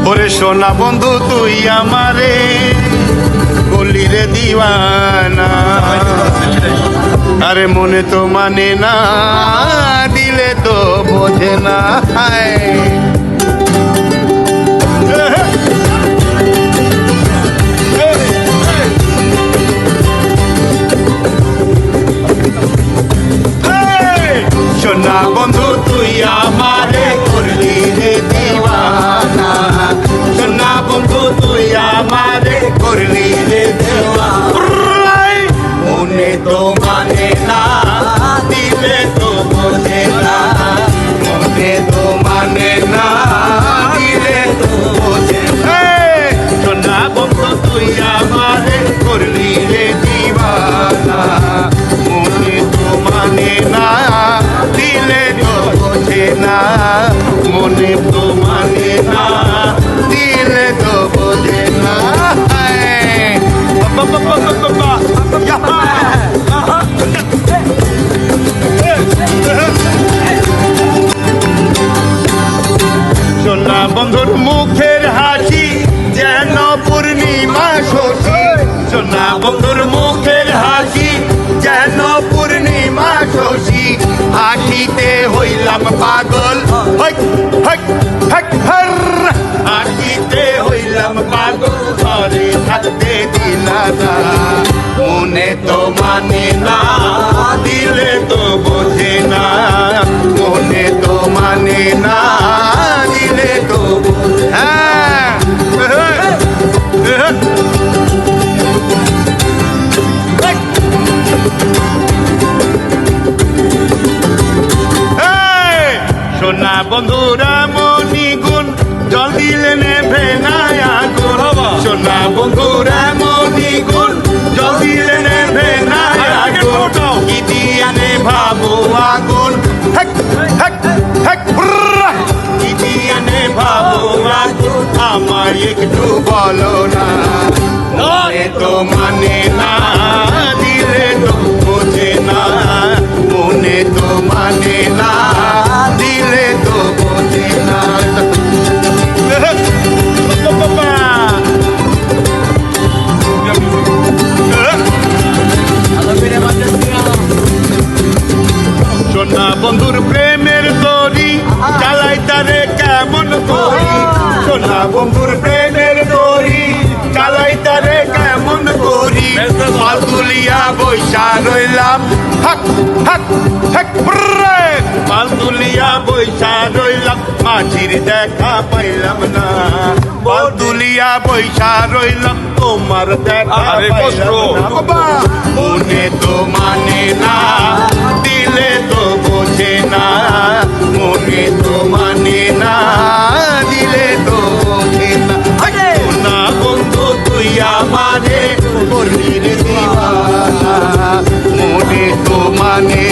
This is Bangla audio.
ওরে সোনা বন্ধু তুই আমারে গলি রে দিওয়ানা, আরে মনে তো মানে না, দিলে তো বোঝে না। সোনা বন্ধু তুই আমারে করলি রে দিওয়ানা, সোনা বন্ধু তুই আমারে করলি রে দিওয়ানা, মনে তো মানে না, দিলে তো বোঝে না, মনে তো মানে না, দিলে তো বোঝে না। সোনা বন্ধু তুই আমারে করলি রে দিওয়ানা, মনে তো মানে না, দিলে তো বোঝে না, মনে তো মানে না, দিলে তো বোঝে না। সোনা বন্ধুর মুখের হাসি যেন পূর্ণিমা শশী, সোনা বন্ধুর মুখের হাসি যেন পূর্ণিমা শশী, হাসিতে হইলাম পাগল, হাসিতে হইলাম পাগল, ঘরে থাকতে দিলা না, মনে তো মানে না, দিলে তো বোঝে না, মনে তো মানে না, দিলে তো বোঝে না। সোনা বন্ধুরা মনি গুণ জল দিলে নেভে না আগুন, সোনা বন্ধুরা মনি গুণ জল দিলে নেভে না আগুন, কি দিয়া নেভাবো আগুন, কি দিয়া নেভাবো আগুন, আমায় একটু বলো না, মনে তো মানে না, দিলে তো বোঝে না, মনে তো মানে না, দিলে তো বোঝে না। সোনা বন্ধুর প্রেমের দড়ি চালাই তারে কেমন করি, সোনা বন্ধুর প্রেমের দড়ি চালাই তারে কেমন করি, পাল তুলিয়া বৈশা রইলাম, পাল তুলিয়া বৈশা রইলাম, মাঝির দেখা পাইলাম না, পাল তুলিয়া বৈশা রইলাম, তোমার দেখা পাইলাম না, মনে তো মানে না, দিলে তো বোঝে না, মনে তো মানে না, দিলে তো বোঝে না। সোনা বন্ধু তুই আমারে করলি রে দিওয়ানা, মনে তো মানে